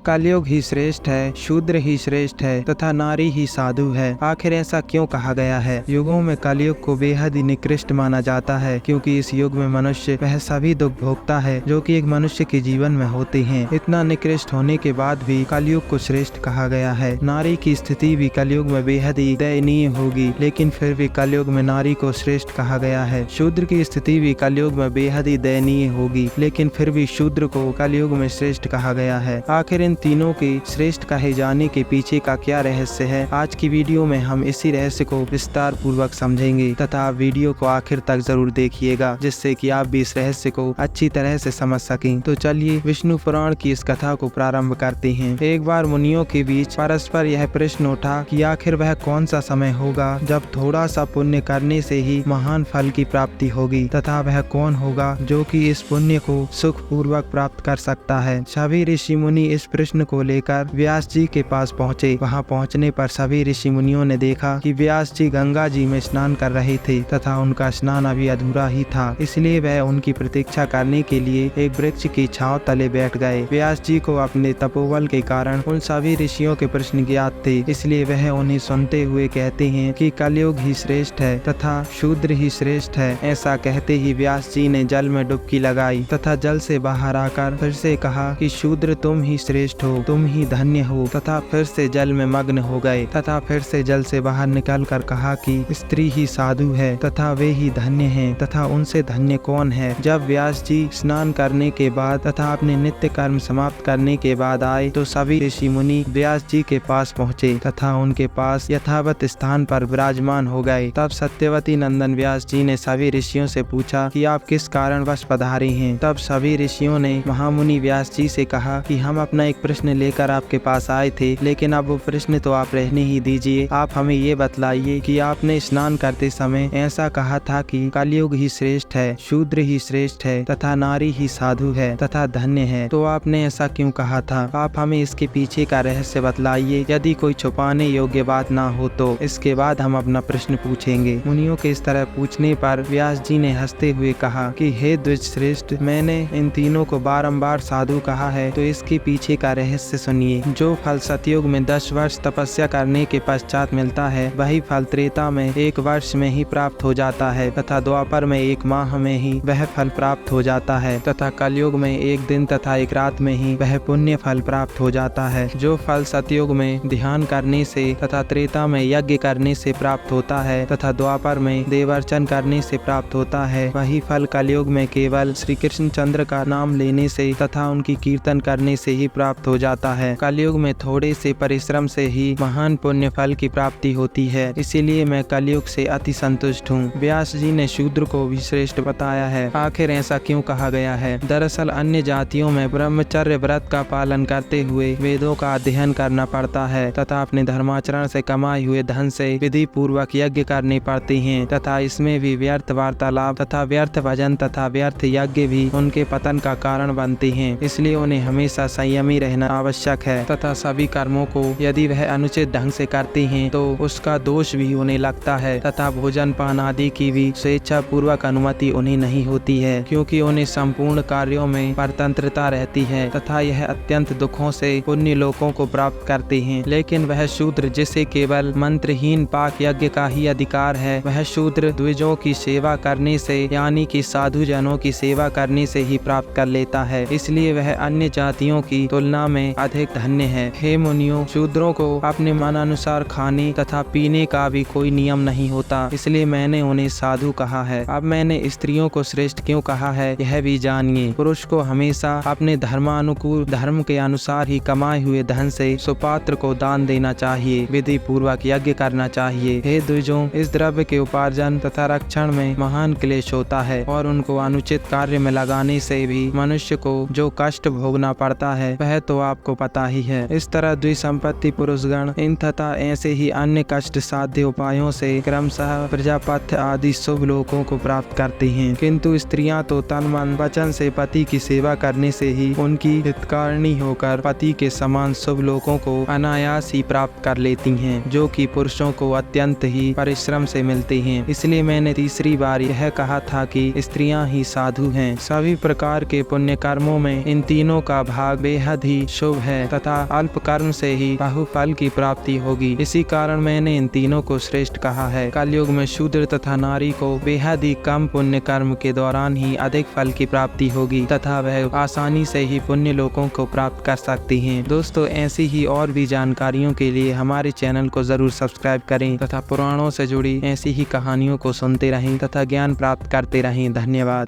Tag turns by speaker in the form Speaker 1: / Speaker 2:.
Speaker 1: कलयुग ही श्रेष्ठ है, शूद्र ही श्रेष्ठ है तथा नारी ही साधु है। आखिर ऐसा क्यों कहा गया है? युगों में कलयुग को बेहद ही निकृष्ट माना जाता है, क्योंकि इस युग में मनुष्य वह सभी दुख भोगता है जो कि एक मनुष्य के जीवन में होते हैं। इतना निकृष्ट होने के बाद भी कलयुग को श्रेष्ठ कहा गया है। नारी की स्थिति भी कलयुग में बेहद ही दयनीय होगी, लेकिन फिर भी कलयुग में नारी को श्रेष्ठ कहा गया है। शूद्र की स्थिति भी कलयुग में बेहद ही दयनीय होगी, लेकिन फिर भी शूद्र को कलयुग में श्रेष्ठ कहा गया है। आखिर इन तीनों के श्रेष्ठ कहे जाने के पीछे का क्या रहस्य है? आज की वीडियो में हम इसी रहस्य को विस्तार पूर्वक समझेंगे तथा आप वीडियो को आखिर तक जरूर देखिएगा, जिससे कि आप भी इस रहस्य को अच्छी तरह से समझ सकें। तो चलिए विष्णु पुराण की इस कथा को प्रारंभ करते हैं। एक बार मुनियों के बीच परस्पर यह प्रश्न उठा कि आखिर वह कौन सा समय होगा जब थोड़ा सा पुण्य करने से ही महान फल की प्राप्ति होगी, तथा वह कौन होगा जो कि इस पुण्य को सुख पूर्वक प्राप्त कर सकता है। सभी ऋषि मुनि इस प्रश्न को लेकर व्यास जी के पास पहुँचे। वहाँ पहुँचने पर सभी ऋषि मुनियों ने देखा कि व्यास जी गंगा जी में स्नान कर रहे थे तथा उनका स्नान अभी अधूरा ही था, इसलिए वह उनकी प्रतीक्षा करने के लिए एक वृक्ष की छांव तले बैठ गए। व्यास जी को अपने तपोबल के कारण उन सभी ऋषियों के प्रश्न ज्ञात थे, इसलिए वह उन्हें सुनते हुए कहते हैं कि कलयुग ही श्रेष्ठ है तथा शूद्र ही श्रेष्ठ है। ऐसा कहते ही व्यास जी ने जल में डुबकी लगाई तथा जल से बाहर आकर फिर से कहा कि शूद्र तुम ही श्रेष्ठ हो, तुम ही धन्य हो, तथा फिर से जल में मग्न हो गए तथा फिर से जल से बाहर निकल कर कहा कि स्त्री ही साधु है तथा वे ही धन्य हैं, तथा उनसे धन्य कौन है। जब व्यास जी स्नान करने के बाद तथा अपने नित्य कर्म समाप्त करने के बाद आए तो सभी ऋषि मुनि व्यास जी के पास पहुँचे तथा उनके पास यथावत स्थान पर विराजमान हो गए। तब सत्यवती नंदन व्यास जी ने सभी ऋषियों से पूछा कि आप किस कारणवश पधारे हैं। तब सभी ऋषियों ने महामुनि व्यास जी से कहा कि हम अपना एक प्रश्न लेकर आपके पास आए थे, लेकिन अब वो प्रश्न तो आप रहने ही दीजिए। आप हमें ये बतलाइए कि आपने स्नान करते समय ऐसा कहा था कि कलयुग ही श्रेष्ठ है, शूद्र ही श्रेष्ठ है तथा नारी ही साधु है तथा धन्य है, तो आपने ऐसा क्यों कहा था? आप हमें इसके पीछे का रहस्य बतलाइए। यदि कोई छुपाने योग्य बात ना हो तो इसके बाद हम अपना प्रश्न पूछेंगे। मुनियों के इस तरह पूछने पर व्यास जी ने हंसते हुए कहा कि हे द्विज श्रेष्ठ, मैंने इन तीनों को बारंबार साधु कहा है, तो इसके पीछे का रहस्य सुनिए। जो फल सतयुग में 10 वर्ष तपस्या करने के पश्चात मिलता है, वही फल त्रेता में 1 वर्ष में ही प्राप्त हो जाता है तथा द्वापर में 1 माह में ही वह फल प्राप्त हो जाता है तथा कलयुग में 1 दिन तथा 1 रात में ही वह पुण्य फल प्राप्त हो जाता है। जो फल सतयुग में ध्यान करने से तथा त्रेता में यज्ञ करने से प्राप्त होता है तथा द्वापर में देवार्चन करने से प्राप्त होता है, वही फल कलयुग में केवल श्री कृष्ण चंद्र का नाम लेने से तथा उनकी कीर्तन करने से ही प्राप्त हो जाता है। कलयुग में थोड़े से परिश्रम से ही महान पुण्य फल की प्राप्ति होती है, इसीलिए मैं कलयुग से अति संतुष्ट हूँ। व्यास जी ने शूद्र को भी श्रेष्ठ बताया है। आखिर ऐसा क्यों कहा गया है? दरअसल अन्य जातियों में ब्रह्मचर्य व्रत का पालन करते हुए वेदों का अध्ययन करना पड़ता है तथा अपने धर्माचरण से कमाए हुए धन से विधि पूर्वक यज्ञ करने पड़ते हैं तथा इसमें भी व्यर्थ वार्तालाप तथा व्यर्थ भजन तथा व्यर्थ यज्ञ भी उनके पतन का कारण बनते हैं। इसलिए उन्हें हमेशा संयमी रहना आवश्यक है तथा सभी कर्मों को यदि वह अनुचित ढंग से करते हैं तो उसका दोष भी उन्हें लगता है तथा भोजन पान आदि की भी स्वेच्छा पूर्वक अनुमति उन्हें नहीं होती है, क्योंकि उन्हें संपूर्ण कार्यों में परतंत्रता रहती है तथा यह अत्यंत दुखों से पुण्य लोकों को प्राप्त करते हैं। लेकिन वह शूद्र जिसे केवल मंत्रहीन पाक यज्ञ का ही अधिकार है, वह शूद्र द्विजों की सेवा करने से यानी कि साधु जनों की सेवा करने से ही प्राप्त कर लेता है, इसलिए वह अन्य जातियों की तुलना में अधिक धन्य है। हे मुनियों, शूद्रों को अपने मनानुसार खाने तथा पीने का भी कोई नियम नहीं होता, इसलिए मैंने उन्हें साधु कहा है। अब मैंने स्त्रियों को श्रेष्ठ क्यों कहा है यह भी जानिए। पुरुष को हमेशा अपने धर्मानुकूल धर्म के अनुसार ही कमाए हुए धन से सुपात्र को दान देना चाहिए, विधि पूर्वक यज्ञ करना चाहिए। हे द्विजों, इस द्रव्य के उपार्जन तथा रक्षण में महान क्लेश होता है और उनको अनुचित कार्य में लगाने से भी मनुष्य को जो कष्ट भोगना पड़ता है वह तो आपको पता ही है। इस तरह द्विसंपत्ति पुरुषगण इन तथा ऐसे ही अन्य कष्ट साध्य उपायों से क्रमशः प्रजापत्य आदि शुभ लोकों को प्राप्त करते हैं, किंतु स्त्रियां तो तन मन वचन से पति की सेवा करने से ही उनकी हितकारिणी होकर पति के समान शुभ लोकों को अनायास ही प्राप्त कर लेती हैं, जो कि पुरुषों को अत्यंत ही परिश्रम से मिलते हैं। इसलिए मैंने तीसरी बार यह कहा था कि स्त्रियां ही साधु हैं। सभी प्रकार के पुण्य कर्मों में इन तीनों का भाग बेहद ही शुभ है तथा अल्प कर्म से ही बाहुफल की प्राप्ति होगी। इसी कारण मैंने इन तीनों को श्रेष्ठ कहा है। कलयुग में शूद्र तथा नारी को बेहद ही कम पुण्य कर्म के दौरान ही अधिक फल की प्राप्ति होगी तथा वह आसानी से ही पुण्य लोकों को प्राप्त कर सकती हैं। दोस्तों, ऐसी ही और भी जानकारियों के लिए हमारे चैनल को जरूर सब्सक्राइब करें तथा पुराणों से जुड़ी ऐसी ही कहानियों को सुनते रहें तथा ज्ञान प्राप्त करते रहें। धन्यवाद।